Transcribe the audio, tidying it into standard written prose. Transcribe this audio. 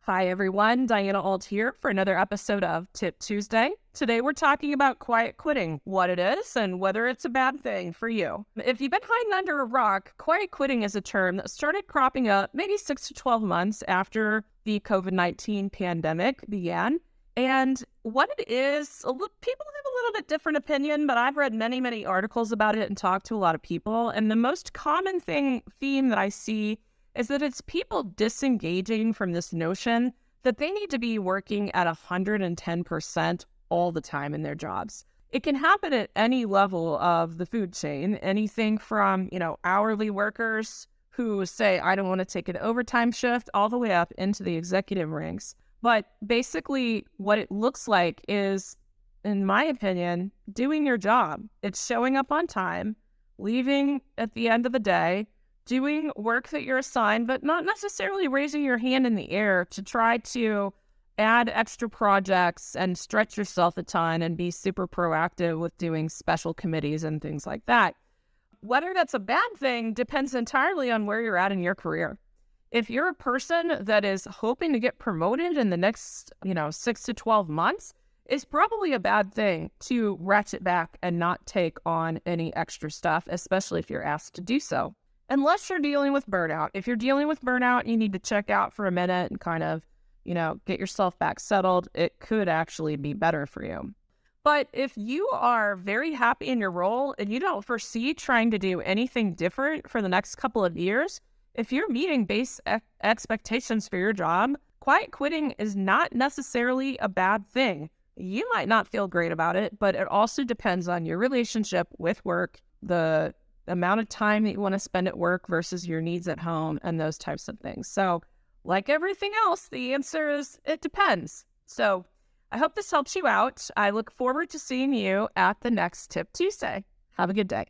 Hi, everyone. Diana Alt here for another episode of Tip Tuesday. Today, we're talking about quiet quitting, what it is, and whether it's a bad thing for you. If you've been hiding under a rock, quiet quitting is a term that started cropping up maybe 6 to 12 months after the COVID-19 pandemic began. And what it is, people have a little bit different opinion, but I've read many articles about it and talked to a lot of people. And the most common theme that I see is that it's people disengaging from this notion that they need to be working at 110% all the time in their jobs. It can happen at any level of the food chain, anything from, hourly workers who say, I don't want to take an overtime shift, all the way up into the executive ranks. But basically what it looks like is, in my opinion, doing your job. It's showing up on time, leaving at the end of the day, doing work that you're assigned, but not necessarily raising your hand in the air to try to add extra projects and stretch yourself a ton and be super proactive with doing special committees and things like that. Whether that's a bad thing depends entirely on where you're at in your career. If you're a person that is hoping to get promoted in the next, 6 to 12 months, it's probably a bad thing to ratchet back and not take on any extra stuff, especially if you're asked to do so. Unless you're dealing with burnout. If you're dealing with burnout, you need to check out for a minute and kind of, get yourself back settled. It could actually be better for you. But if you are very happy in your role and you don't foresee trying to do anything different for the next couple of years, if you're meeting base expectations for your job, quiet quitting is not necessarily a bad thing. You might not feel great about it, but it also depends on your relationship with work, the amount of time that you want to spend at work versus your needs at home and those types of things. So like everything else, the answer is it depends. So I hope this helps you out. I look forward to seeing you at the next Tip Tuesday. Have a good day.